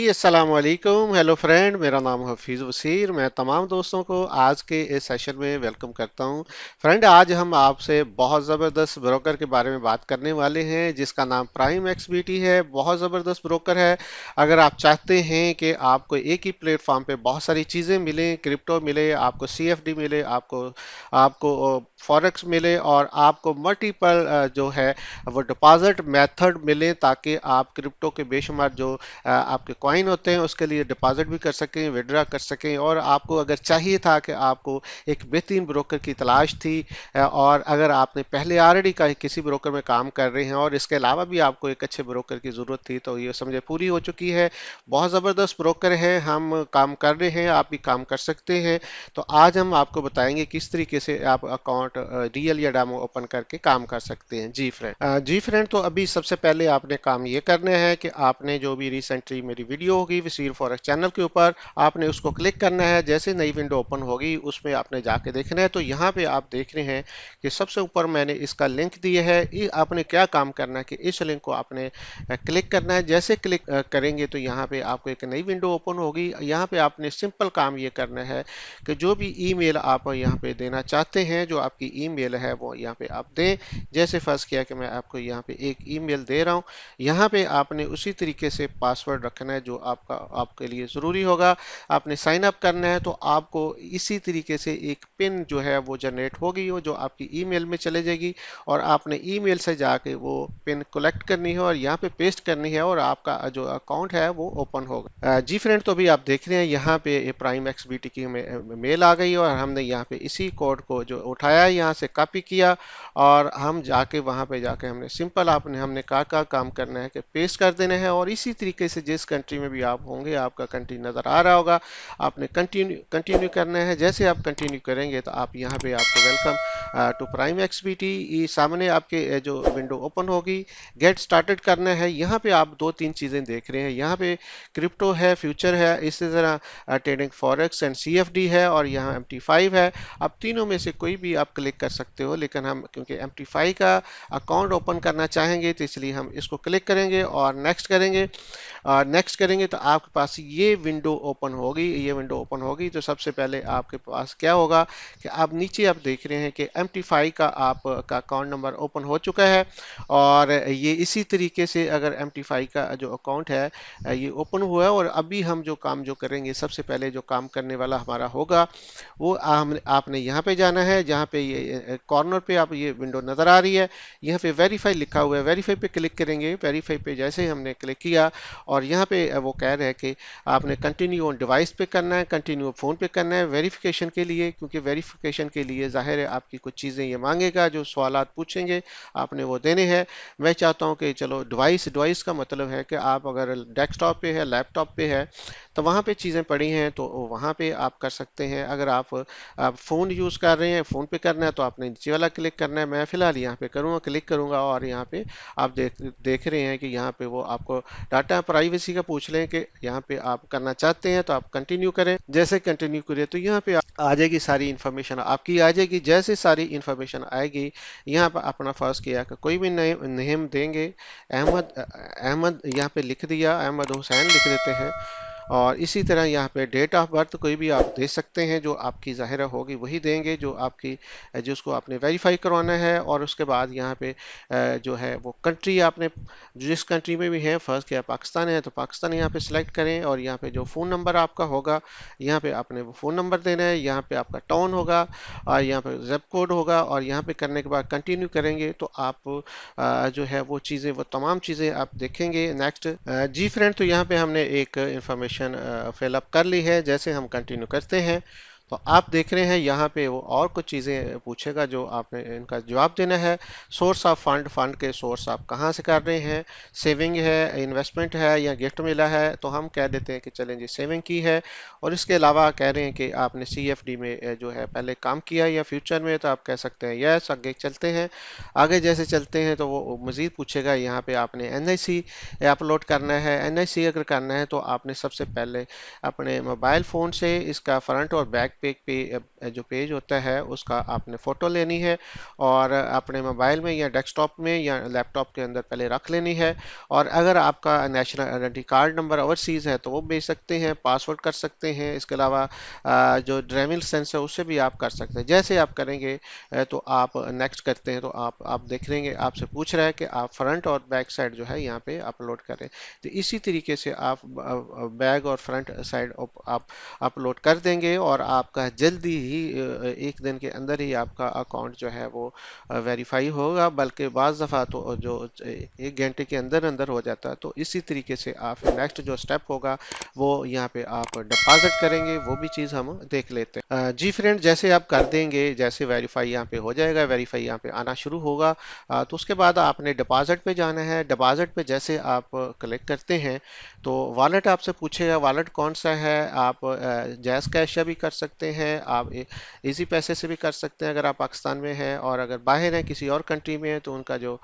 अस्सलाम वालेकुम। Hello friend, मेरा नाम हफीज़ वसीर। मैं तमाम दोस्तों को आज के इस सेशन में वेलकम करता हूं। फ्रेंड, आज हम आपसे बहुत ज़बरदस्त ब्रोकर के बारे में बात करने वाले हैं जिसका नाम प्राइम एक्सबीटी है। बहुत ज़बरदस्त ब्रोकर है। अगर आप चाहते हैं कि आपको एक ही प्लेटफॉर्म पे बहुत सारी चीज़ें मिलें, क्रिप्टो मिले, आपको सीएफडी मिले, आपको आपको फॉरेक्स मिले और आपको मल्टीपल जो है वो डिपॉजिट मेथड मिले, ताकि आप क्रिप्टो के बेशुमार जो आपके कॉइन होते हैं उसके लिए डिपॉजिट भी कर सकें, विड्रा कर सकें। और आपको अगर चाहिए था कि आपको एक बेहतरीन ब्रोकर की तलाश थी, और अगर आपने पहले ऑलरेडी का किसी ब्रोकर में काम कर रहे हैं और इसके अलावा भी आपको एक अच्छे ब्रोकर की ज़रूरत थी, तो ये समझे पूरी हो चुकी है। बहुत ज़बरदस्त ब्रोकर है, हम काम कर रहे हैं, आप भी काम कर सकते हैं। तो आज हम आपको बताएंगे किस तरीके से आप अकाउंट रियल या डेमो ओपन करके काम कर सकते हैं। जी फ्रेंड, तो अभी सबसे पहले आपने काम ये करना है कि आपने जो भी रिसेंटली मेरी वीडियो होगी वसीर फॉरेक्स चैनल के ऊपर, आपने उसको क्लिक करना है। जैसे नई विंडो ओपन होगी उसमें आपने जाके देखना है। तो यहाँ पे आप देख रहे हैं कि सबसे ऊपर मैंने इसका लिंक दिया है। आपने क्या काम करना है कि इस लिंक को आपने क्लिक करना है। जैसे क्लिक करेंगे तो यहाँ पे आपको एक नई विंडो ओपन होगी। यहाँ पे आपने सिंपल काम ये करना है कि जो भी ईमेल आप यहाँ पे देना चाहते हैं, जो आपकी ईमेल है वो यहाँ पे आप दें। जैसे फर्ज किया कि मैं आपको यहाँ पे एक ईमेल दे रहा हूँ, यहाँ पे आपने उसी तरीके से पासवर्ड रखना है जो आपके लिए ज़रूरी होगा। आपने साइन अप करना है, तो आपको इसी तरीके से एक पिन जो है वो जनरेट होगी, वो जो आपकी ईमेल में चले जाएगी, और आपने ईमेल से जाके वो पिन कलेक्ट करनी है और यहाँ पे पेस्ट करनी है, और आपका जो अकाउंट है वो ओपन होगा। जी फ्रेंड, तो अभी आप देख रहे हैं यहाँ पे प्राइम एक्सबीटी की मेल आ गई, और हमने यहाँ पे इसी कोड को जो उठाया यहाँ से कॉपी किया, और हम जाके वहाँ पे जाके हमने सिंपल हमने क्या काम करना है कि पेस्ट कर देना है। और इसी तरीके से जिस कंट्री में भी आप होंगे, आपका कंट्री नज़र आ रहा होगा, आपने कंटिन्यू कंटिन्यू करना है। जैसे आप कंटिन्यू करेंगे तो आप यहाँ पे आपको वेलकम टू प्राइम एक्सबीटी, सामने आपके जो विंडो ओपन होगी, गेट स्टार्टेड करना है। यहाँ पे आप दो तीन चीज़ें देख रहे हैं। यहाँ पे क्रिप्टो है, फ्यूचर है, इसी तरह ट्रेडिंग फॉरेक्स एंड सीएफडी है, और यहाँ MT5 है। आप तीनों में से कोई भी आप क्लिक कर सकते हो, लेकिन हम क्योंकि MT5 का अकाउंट ओपन करना चाहेंगे तो इसलिए हम इसको क्लिक करेंगे और नेक्स्ट करेंगे। नेक्स्ट करेंगे तो आपके पास ये विंडो ओपन होगी। ये विंडो ओपन होगी तो सबसे पहले आपके पास क्या होगा कि आप नीचे आप देख रहे हैं कि MT5 का आपका अकाउंट नंबर ओपन हो चुका है। और ये इसी तरीके से अगर MT5 का जो अकाउंट है ये ओपन हुआ है, और अभी हम जो काम जो करेंगे, सबसे पहले जो काम करने वाला हमारा होगा वो आपने यहाँ पे जाना है, जहाँ पे ये कॉर्नर पे आप ये विंडो नज़र आ रही है, यहाँ पे वेरीफाई लिखा हुआ है। वेरीफाई पे क्लिक करेंगे। वेरीफाई पे जैसे ही हमने क्लिक किया, और यहाँ पे वो कह रहे हैं कि आपने कंटिन्यू ऑन डिवाइस पे करना है, कंटिन्यू फ़ोन पे करना है वेरिफिकेशन के लिए, क्योंकि वेरिफिकेशन के लिए ज़ाहिर है आपकी कुछ चीज़ें ये मांगेगा, जो सवालात पूछेंगे आपने वो देने हैं। मैं चाहता हूँ कि चलो डिवाइस डिवाइस का मतलब है कि आप अगर डेस्कटॉप पे है, लैपटॉप पे है, तो वहाँ पे चीज़ें पड़ी हैं तो वहाँ पे आप कर सकते हैं। अगर आप फ़ोन यूज़ कर रहे हैं, फ़ोन पे करना है, तो आपने नीचे वाला क्लिक करना है। मैं फ़िलहाल यहाँ पे करूँगा, क्लिक करूँगा, और यहाँ पे आप देख रहे हैं कि यहाँ पे वो आपको डाटा प्राइवेसी का पूछ लें कि यहाँ पे आप करना चाहते हैं, तो आप कंटिन्यू करें। जैसे कंटिन्यू करिए तो यहाँ पे आ जाएगी सारी इन्फॉर्मेशन आपकी आ जाएगी। जैसे सारी इन्फॉर्मेशन आएगी, यहाँ पर अपना फर्ज किया कि कोई भी नेम देंगे। अहमद अहमद यहाँ पे लिख दिया, अहमद हुसैन लिख देते हैं। और इसी तरह यहाँ पे डेट ऑफ बर्थ कोई भी आप दे सकते हैं, जो आपकी ज़ाहिरा होगी वही देंगे, जो आपकी जिसको आपने वेरीफाई करवाना है। और उसके बाद यहाँ पे जो है वो कंट्री आपने जिस कंट्री में भी है, फर्स्ट किया पाकिस्तान है तो पाकिस्तान यहाँ पे सिलेक्ट करें, और यहाँ पे जो फ़ोन नंबर आपका होगा, यहाँ पे आपने वो फ़ोन नंबर देना है। यहाँ पे आपका टाउन होगा, और यहाँ पे ज़िप कोड होगा, और यहाँ पे करने के बाद कंटिन्यू करेंगे तो आप जो है वो चीज़ें, वो तमाम चीज़ें आप देखेंगे। नेक्स्ट। जी फ्रेंड, तो यहाँ पे हमने एक इंफॉर्मेशन फिलअप कर ली है। जैसे हम कंटिन्यू करते हैं तो आप देख रहे हैं यहाँ पे वो और कुछ चीज़ें पूछेगा, जो आपने इनका जवाब देना है। सोर्स ऑफ फंड, फंड के सोर्स आप कहाँ से कर रहे हैं, सेविंग है, इन्वेस्टमेंट है, या गिफ्ट मिला है, तो हम कह देते हैं कि चलें जी सेविंग की है। और इसके अलावा कह रहे हैं कि आपने CFD में जो है पहले काम किया या फ्यूचर में, तो आप कह सकते हैं यस। आगे चलते हैं। आगे जैसे चलते हैं तो वो मज़ीद पूछेगा, यहाँ पे आपने NIC अपलोड करना है। NIC अगर करना है तो आपने सबसे पहले अपने मोबाइल फ़ोन से इसका फ्रंट और बैक जो पेज होता है उसका आपने फ़ोटो लेनी है और अपने मोबाइल में या डेस्कटॉप में या लैपटॉप के अंदर पहले रख लेनी है। और अगर आपका national identity card number overseas है तो वो भेज सकते हैं, पासवर्ड कर सकते हैं। इसके अलावा जो ड्राइविंग लाइसेंस है उससे भी आप कर सकते हैं। जैसे आप करेंगे तो आप नेक्स्ट करते हैं तो आप देख लेंगे, आपसे पूछ रहा है कि आप फ्रंट और बैक साइड जो है यहाँ पे अपलोड करें। तो इसी तरीके से आप बैक और फ्रंट साइड आप अपलोड कर देंगे और आपका जल्दी ही एक दिन के अंदर ही आपका अकाउंट जो है वो वेरीफाई होगा, बल्कि बाज़ दफ़ा तो जो 1 घंटे के अंदर अंदर हो जाता है। तो इसी तरीके से आप नेक्स्ट जो स्टेप होगा वो यहाँ पे आप डिपॉजिट करेंगे, वो भी चीज़ हम देख लेते हैं। जी फ्रेंड, जैसे आप कर देंगे, जैसे वेरीफाई यहाँ पे हो जाएगा, वेरीफाई यहाँ पे आना शुरू होगा, तो उसके बाद आपने डिपॉजिट पे जाना है। डिपॉजिट पे जैसे आप क्लिक करते हैं तो वॉलेट आपसे पूछेगा, वॉलेट कौन सा है। आप जैज़ कैश भी कर सकते हैं, आप इजी पैसे से भी कर सकते हैं अगर आप पाकिस्तान में हैं, और अगर बाहर हैं किसी और कंट्री में हैं तो उनका जो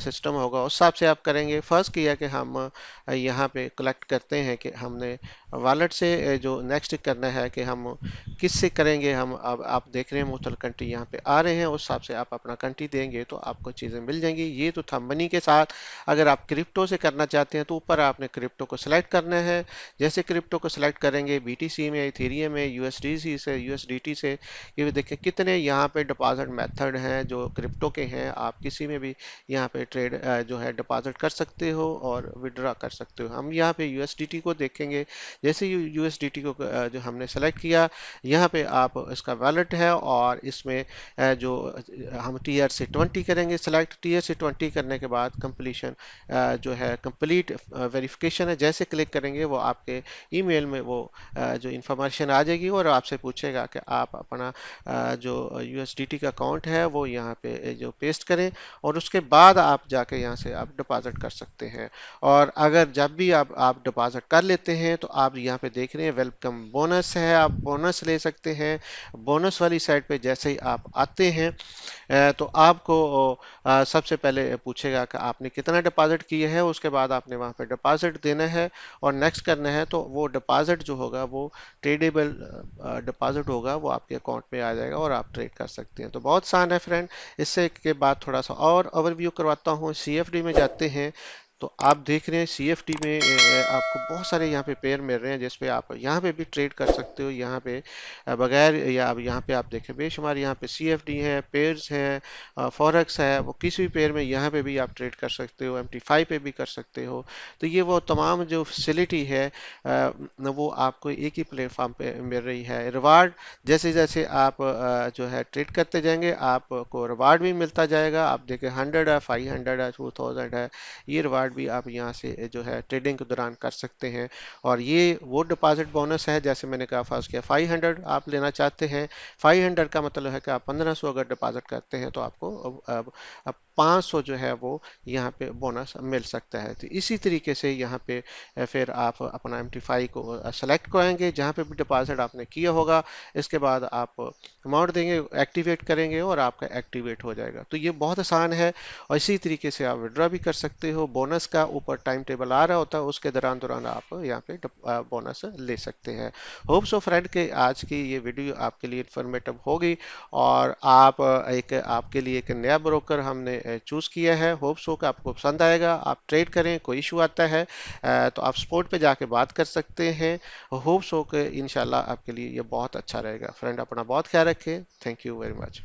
सिस्टम होगा उस हिसाब से आप करेंगे। फर्स्ट किया कि हम यहाँ पे कलेक्ट करते हैं कि हमने वॉलेट से जो नेक्स्ट करना है कि हम किस से करेंगे। हम अब आप देख रहे हैं मुख्तलिफ कंट्री यहाँ पे आ रहे हैं, उस हिसाब से आप अपना कंट्री देंगे तो आपको चीज़ें मिल जाएंगी। ये तो था मनी के साथ। अगर आप क्रिप्टो से करना चाहते हैं तो ऊपर आपने क्रिप्टो को सिलेक्ट करना है। जैसे क्रिप्टो को सिलेक्ट करेंगे, बीटीसी में, इथेरियम में, यूएसडीसी से, यूएसडीटी से, ये देखें कितने यहाँ पे डिपॉजिट मेथड हैं जो क्रिप्टो के हैं। आप किसी में भी यहाँ पे ट्रेड जो है डिपॉजिट कर सकते हो और विड्रॉ कर सकते हो। हम यहाँ पे यूएसडीटी को देखेंगे। जैसे यूएसडीटी को जो हमने सेलेक्ट किया, यहाँ पे आप इसका वैलेट है और इसमें जो हम टीआर से 20 करेंगे सिलेक्ट। टीआर से 20 करने के बाद कंप्लीशन जो है कंप्लीट वेरिफिकेशन है, जैसे क्लिक करेंगे वो आपके ईमेल में वो जो इंफॉर्मेशन आ जाएगी और आपसे पूछेगा कि आप अपना जो यूएसडीटी का अकाउंट है वो यहाँ पे जो पेस्ट करें और उसके बाद आप जाके यहाँ से आप डिपॉजिट कर सकते हैं। और अगर जब भी आप डिपॉजिट कर लेते हैं तो आप यहाँ पे देख रहे हैं वेलकम बोनस है, आप बोनस ले सकते हैं। बोनस वाली साइड पे जैसे ही आप आते हैं तो आपको सबसे पहले पूछेगा कि आपने कितना डिपॉजिट किया है, उसके बाद आपने वहाँ पे डिपॉजिट देना है और नेक्स्ट करना है। तो वो डिपॉजिट जो होगा वो ट्रेडेबल डिपॉजिट होगा, वो आपके अकाउंट में आ जाएगा और आप ट्रेड कर सकते हैं। तो बहुत आसान है फ्रेंड। इससे के बाद थोड़ा सा और ओवरव्यू करवाता हूँ। सीएफडी में जाते हैं तो आप देख रहे हैं सीएफडी में आपको बहुत सारे यहाँ पे पेयर मिल रहे हैं जिस पे आप यहाँ पे भी ट्रेड कर सकते हो। यहाँ पे बगैर या अब यहाँ पे आप देखें बेशुमार यहाँ पे सीएफडी है, पेयर्स हैं, फॉरेक्स है, वो किसी भी पेयर में यहाँ पे भी आप ट्रेड कर सकते हो, एमटी5 पे भी कर सकते हो। तो ये वो तमाम जो फैसिलिटी है वो आपको एक ही प्लेटफॉर्म पे मिल रही है। रिवार्ड जैसे जैसे आप जो है ट्रेड करते जाएंगे आपको रिवार्ड भी मिलता जाएगा। आप देखें 100 है, 500 है, 2000 है, ये रिवार्ड भी आप यहाँ से जो है ट्रेडिंग के दौरान कर सकते हैं। और ये वो डिपॉजिट बोनस है जैसे मैंने कहा फर्स्ट किया 500 आप लेना चाहते हैं। 500 का मतलब है कि आप 1500 अगर डिपॉजिट करते हैं तो आपको अब 500 जो है वो यहाँ पे बोनस मिल सकता है। तो इसी तरीके से यहाँ पे फिर आप अपना MT5 को सेलेक्ट करेंगे जहाँ पे भी डिपॉजिट आपने किया होगा। इसके बाद आप अमाउंट देंगे, एक्टिवेट करेंगे और आपका एक्टिवेट हो जाएगा। तो ये बहुत आसान है और इसी तरीके से आप विड्रॉ भी कर सकते हो। बोनस का ऊपर टाइम टेबल आ रहा होता है, उसके दौरान दौरान आप यहाँ पे बोनस ले सकते हैं। होप सो फ्रेंड के आज की ये वीडियो आपके लिए इन्फॉर्मेटिव होगी और आप एक आपके लिए एक नया ब्रोकर हमने चूज़ किया है। होप सो कि आपको पसंद आएगा। आप ट्रेड करें, कोई इशू आता है तो आप सपोर्ट पे जाके बात कर सकते हैं। होप सो कि इंशाल्लाह आपके लिए ये बहुत अच्छा रहेगा। फ्रेंड अपना बहुत ख्याल रखें। Thank you very much.